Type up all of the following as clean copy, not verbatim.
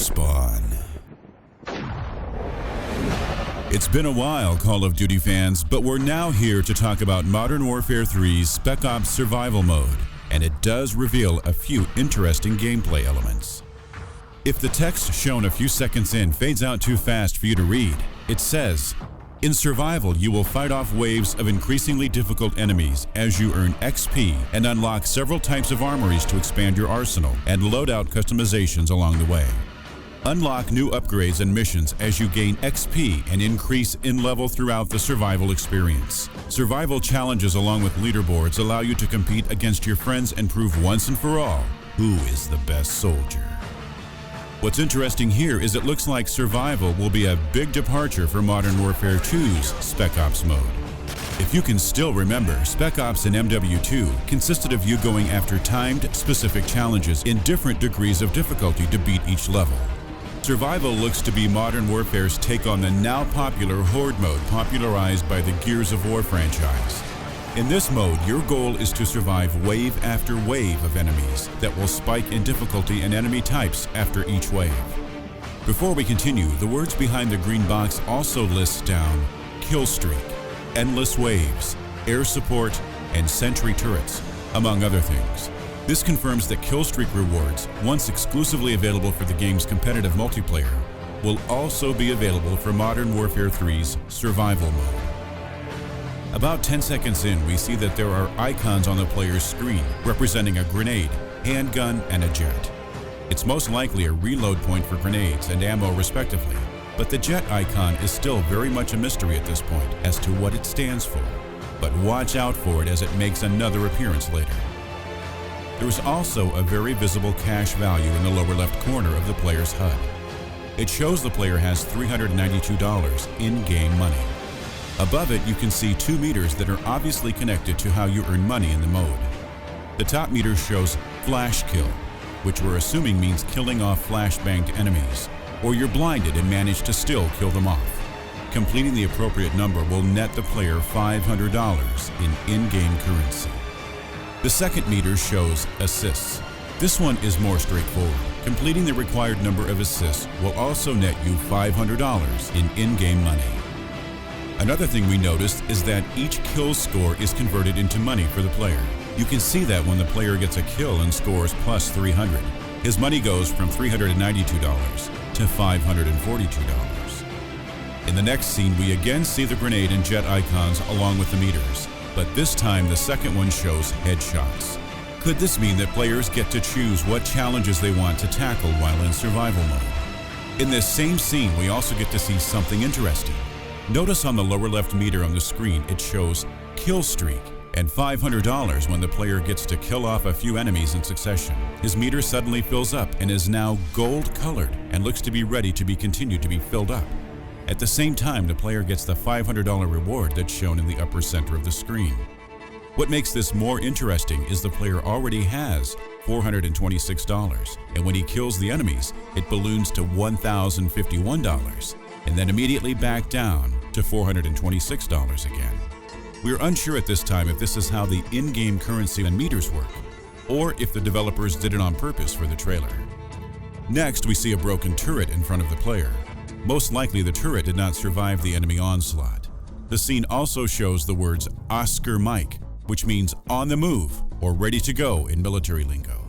GamerSpawn. It's been a while, Call of Duty fans, but we're now here to talk about Modern Warfare 3's Spec Ops Survival mode, and it does reveal a few interesting gameplay elements. If the text shown a few seconds in fades out too fast for you to read, it says, "In Survival, you will fight off waves of increasingly difficult enemies as you earn XP and unlock several types of armories to expand your arsenal and loadout customizations along the way. Unlock new upgrades and missions as you gain XP and increase in level throughout the survival experience. Survival challenges along with leaderboards allow you to compete against your friends and prove once and for all who is the best soldier." What's interesting here is it looks like Survival will be a big departure for Modern Warfare 2's Spec Ops mode. If you can still remember, Spec Ops in MW2 consisted of you going after timed, specific challenges in different degrees of difficulty to beat each level. Survival looks to be Modern Warfare's take on the now popular Horde mode popularized by the Gears of War franchise. In this mode, your goal is to survive wave after wave of enemies that will spike in difficulty and enemy types after each wave. Before we continue, the words behind the green box also lists down kill streak, endless waves, air support, and sentry turrets, among other things. This confirms that killstreak rewards, once exclusively available for the game's competitive multiplayer, will also be available for Modern Warfare 3's Survival mode. About 10 seconds in, we see that there are icons on the player's screen representing a grenade, handgun, and a jet. It's most likely a reload point for grenades and ammo respectively, but the jet icon is still very much a mystery at this point as to what it stands for. But watch out for it as it makes another appearance later. There is also a very visible cash value in the lower left corner of the player's HUD. It shows the player has $392 in-game money. Above it, you can see 2 meters that are obviously connected to how you earn money in the mode. The top meter shows flash kill, which we're assuming means killing off flashbanged enemies, or you're blinded and manage to still kill them off. Completing the appropriate number will net the player $500 in-game currency. The second meter shows assists. This one is more straightforward. Completing the required number of assists will also net you $500 in in-game money. Another thing we noticed is that each kill score is converted into money for the player. You can see that when the player gets a kill and scores plus 300, his money goes from $392 to $542. In the next scene, we again see the grenade and jet icons along with the meters. But this time the second one shows headshots. Could this mean that players get to choose what challenges they want to tackle while in survival mode? In this same scene, we also get to see something interesting. Notice on the lower left meter on the screen, it shows kill streak and $500 when the player gets to kill off a few enemies in succession. His meter suddenly fills up and is now gold colored and looks to be ready to be continued to be filled up. At the same time, the player gets the $500 reward that's shown in the upper center of the screen. What makes this more interesting is the player already has $426, and when he kills the enemies, it balloons to $1,051, and then immediately back down to $426 again. We're unsure at this time if this is how the in-game currency and meters work, or if the developers did it on purpose for the trailer. Next, we see a broken turret in front of the player. Most likely the turret did not survive the enemy onslaught. The scene also shows the words Oscar Mike, which means on the move or ready to go in military lingo.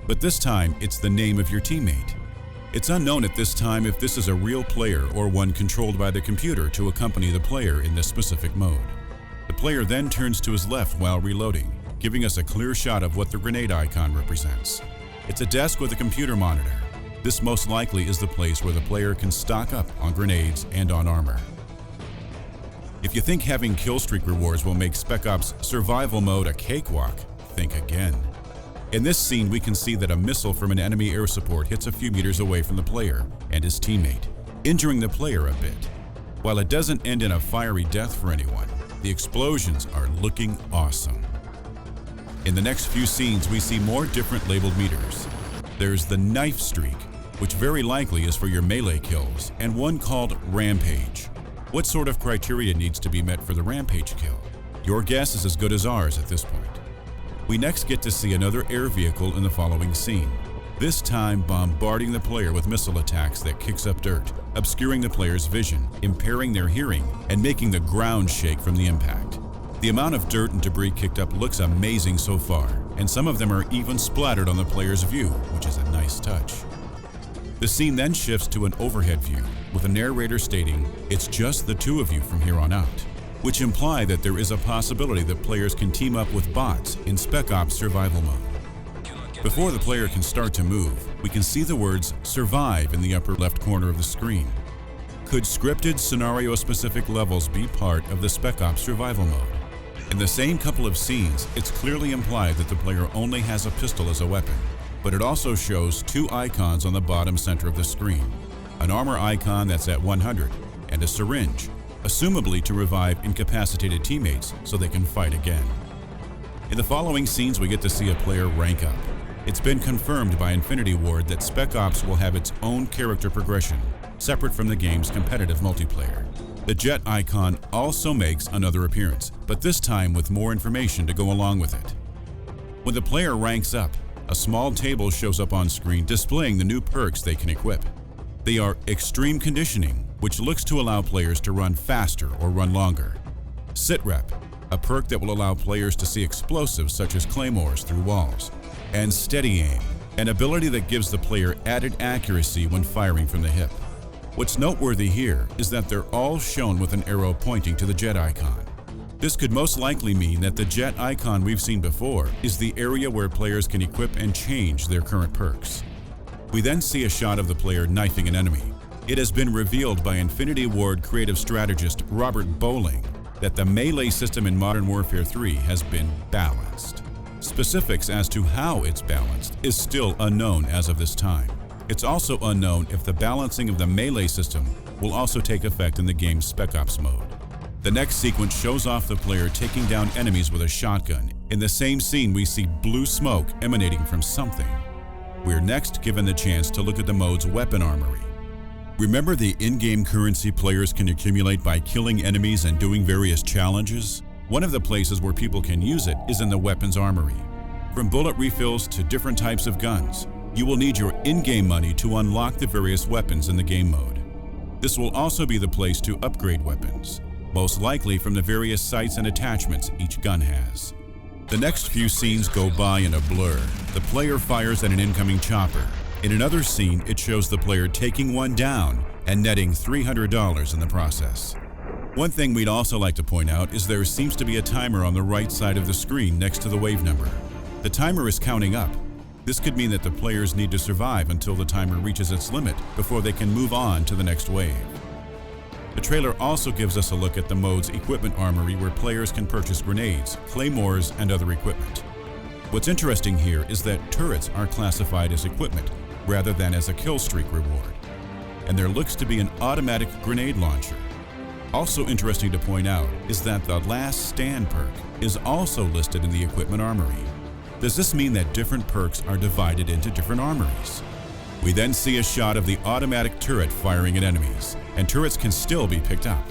But this time it's the name of your teammate. It's unknown at this time if this is a real player or one controlled by the computer to accompany the player in this specific mode. The player then turns to his left while reloading, giving us a clear shot of what the grenade icon represents. It's a desk with a computer monitor. This most likely is the place where the player can stock up on grenades and on armor. If you think having killstreak rewards will make Spec Ops Survival mode a cakewalk, think again. In this scene, we can see that a missile from an enemy air support hits a few meters away from the player and his teammate, injuring the player a bit. While it doesn't end in a fiery death for anyone, the explosions are looking awesome. In the next few scenes, we see more different labeled meters. There's the knife streak, which very likely is for your melee kills, and one called Rampage. What sort of criteria needs to be met for the Rampage kill? Your guess is as good as ours at this point. We next get to see another air vehicle in the following scene. this time bombarding the player with missile attacks that kicks up dirt, obscuring the player's vision, impairing their hearing, and making the ground shake from the impact. The amount of dirt and debris kicked up looks amazing so far, and some of them are even splattered on the player's view, which is a nice touch. The scene then shifts to an overhead view, with a narrator stating, "It's just the two of you from here on out," which imply that there is a possibility that players can team up with bots in Spec Ops Survival mode. Before the player can start to move, we can see the words "Survive" in the upper left corner of the screen. Could scripted scenario-specific levels be part of the Spec Ops Survival mode? In the same couple of scenes, it's clearly implied that the player only has a pistol as a weapon, but it also shows two icons on the bottom center of the screen, an armor icon that's at 100 and a syringe, assumably to revive incapacitated teammates so they can fight again. In the following scenes, we get to see a player rank up. It's been confirmed by Infinity Ward that Spec Ops will have its own character progression, separate from the game's competitive multiplayer. The jet icon also makes another appearance, but this time with more information to go along with it. When the player ranks up, a small table shows up on screen displaying the new perks they can equip. They are Extreme Conditioning, which looks to allow players to run faster or run longer. Sit Rep, a perk that will allow players to see explosives such as claymores through walls. And Steady Aim, an ability that gives the player added accuracy when firing from the hip. What's noteworthy here is that they're all shown with an arrow pointing to the jet icon. This could most likely mean that the jet icon we've seen before is the area where players can equip and change their current perks. We then see a shot of the player knifing an enemy. It has been revealed by Infinity Ward creative strategist Robert Bowling that the melee system in Modern Warfare 3 has been balanced. Specifics as to how it's balanced is still unknown as of this time. It's also unknown if the balancing of the melee system will also take effect in the game's Spec Ops mode. The next sequence shows off the player taking down enemies with a shotgun. In the same scene, we see blue smoke emanating from something. We're next given the chance to look at the mode's weapon armory. Remember the in-game currency players can accumulate by killing enemies and doing various challenges? One of the places where people can use it is in the weapons armory. From bullet refills to different types of guns, you will need your in-game money to unlock the various weapons in the game mode. This will also be the place to upgrade weapons, most likely from the various sights and attachments each gun has. The next few scenes go by in a blur. The player fires at an incoming chopper. In another scene, it shows the player taking one down and netting $300 in the process. One thing we'd also like to point out is there seems to be a timer on the right side of the screen next to the wave number. The timer is counting up. This could mean that the players need to survive until the timer reaches its limit before they can move on to the next wave. The trailer also gives us a look at the mode's equipment armory where players can purchase grenades, claymores, and other equipment. What's interesting here is that turrets are classified as equipment rather than as a kill streak reward, and there looks to be an automatic grenade launcher. Also interesting to point out is that the Last Stand perk is also listed in the equipment armory. Does this mean that different perks are divided into different armories? We then see a shot of the automatic turret firing at enemies, and turrets can still be picked up.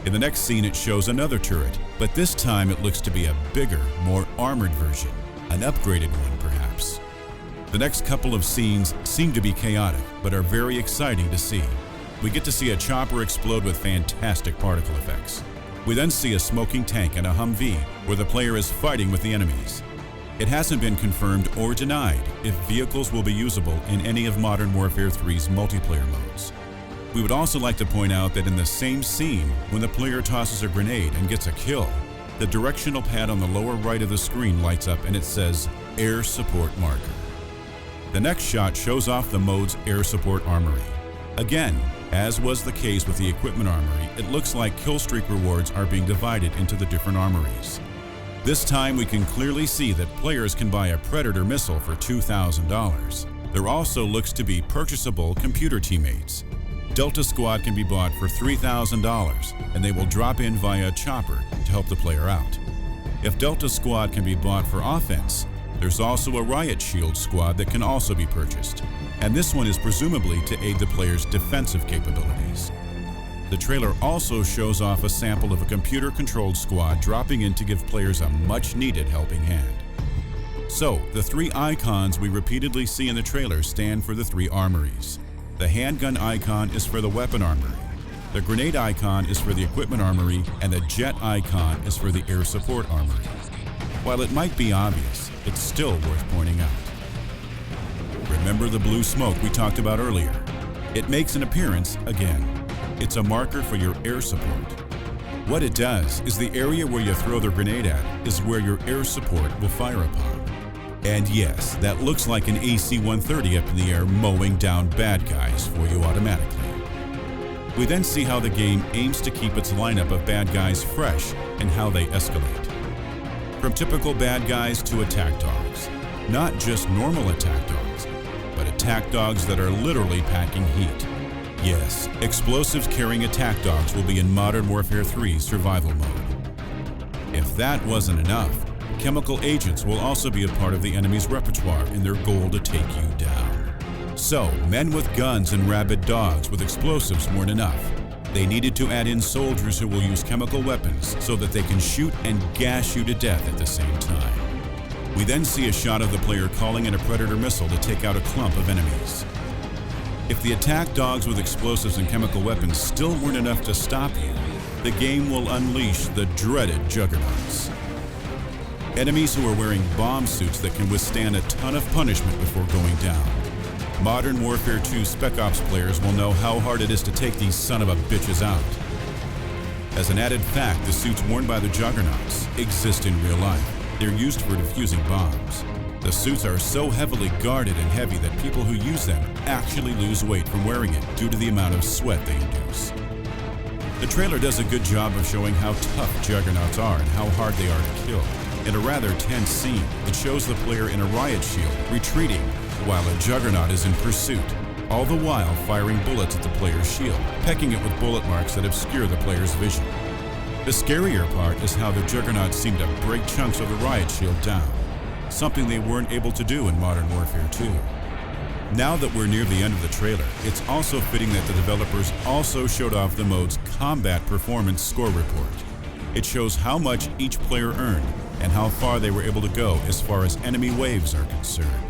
In the next scene, it shows another turret, but this time it looks to be a bigger, more armored version, an upgraded one perhaps. The next couple of scenes seem to be chaotic, but are very exciting to see. We get to see a chopper explode with fantastic particle effects. We then see a smoking tank and a Humvee where the player is fighting with the enemies. It hasn't been confirmed or denied if vehicles will be usable in any of Modern Warfare 3's multiplayer modes. We would also like to point out that in the same scene, when the player tosses a grenade and gets a kill, the directional pad on the lower right of the screen lights up and it says Air Support Marker. The next shot shows off the mode's air support armory. Again, as was the case with the equipment armory, it looks like kill streak rewards are being divided into the different armories. This time we can clearly see that players can buy a Predator missile for $2,000. There also looks to be purchasable computer teammates. Delta Squad can be bought for $3,000 and they will drop in via a chopper to help the player out. If Delta Squad can be bought for offense, there's also a Riot Shield squad that can also be purchased, and this one is presumably to aid the player's defensive capabilities. The trailer also shows off a sample of a computer-controlled squad dropping in to give players a much-needed helping hand. So, the three icons we repeatedly see in the trailer stand for the three armories. The handgun icon is for the weapon armory, the grenade icon is for the equipment armory, and the jet icon is for the air support armory. While it might be obvious, it's still worth pointing out. Remember the blue smoke we talked about earlier? It makes an appearance again. It's a marker for your air support. What it does is the area where you throw the grenade at is where your air support will fire upon. And yes, that looks like an AC-130 up in the air mowing down bad guys for you automatically. We then see how the game aims to keep its lineup of bad guys fresh and how they escalate. From typical bad guys to attack dogs. Not just normal attack dogs, but attack dogs that are literally packing heat. Yes, explosives carrying attack dogs will be in Modern Warfare 3 Survival Mode. If that wasn't enough, chemical agents will also be a part of the enemy's repertoire in their goal to take you down. So, men with guns and rabid dogs with explosives weren't enough. They needed to add in soldiers who will use chemical weapons so that they can shoot and gash you to death at the same time. We then see a shot of the player calling in a Predator missile to take out a clump of enemies. If the attack dogs with explosives and chemical weapons still weren't enough to stop you, the game will unleash the dreaded juggernauts. Enemies who are wearing bomb suits that can withstand a ton of punishment before going down. Modern Warfare 2 Spec Ops players will know how hard it is to take these son of a bitches out. As an added fact, the suits worn by the juggernauts exist in real life. They're used for defusing bombs. The suits are so heavily guarded and heavy that people who use them actually lose weight from wearing it due to the amount of sweat they induce. The trailer does a good job of showing how tough juggernauts are and how hard they are to kill. In a rather tense scene, it shows the player in a riot shield retreating while a juggernaut is in pursuit, all the while firing bullets at the player's shield, pecking it with bullet marks that obscure the player's vision. The scarier part is how the juggernauts seem to break chunks of the riot shield down, something they weren't able to do in Modern Warfare 2. Now that we're near the end of the trailer, it's also fitting that the developers also showed off the mode's combat performance score report. It shows how much each player earned and how far they were able to go as far as enemy waves are concerned.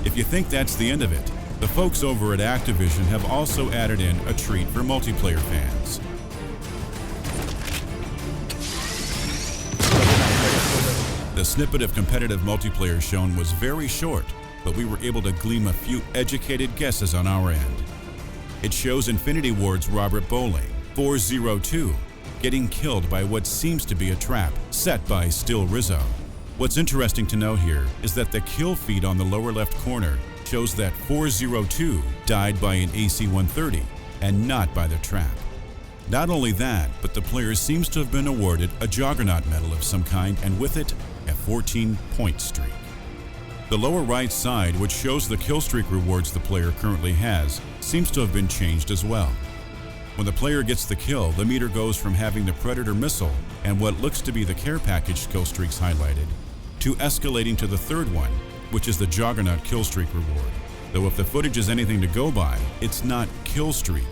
If you think that's the end of it, the folks over at Activision have also added in a treat for multiplayer fans. The snippet of competitive multiplayer shown was very short, but we were able to glean a few educated guesses on our end. It shows Infinity Ward's Robert Bowling, 402, getting killed by what seems to be a trap set by Still Rizzo. What's interesting to know here is that the kill feed on the lower left corner shows that 402 died by an AC-130 and not by the trap. Not only that, but the player seems to have been awarded a Juggernaut medal of some kind and with it, a 14-point streak. The lower right side, which shows the kill streak rewards the player currently has, seems to have been changed as well. When the player gets the kill, the meter goes from having the Predator missile and what looks to be the care package kill streaks highlighted, to escalating to the third one, which is the Juggernaut kill streak reward. Though if the footage is anything to go by, it's not kill streak,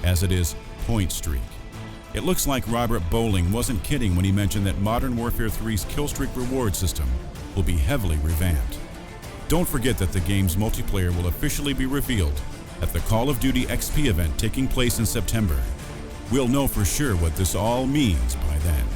as it is point streak. It looks like Robert Bowling wasn't kidding when he mentioned that Modern Warfare 3's kill streak reward system will be heavily revamped. Don't forget that the game's multiplayer will officially be revealed at the Call of Duty XP event taking place in September. We'll know for sure what this all means by then.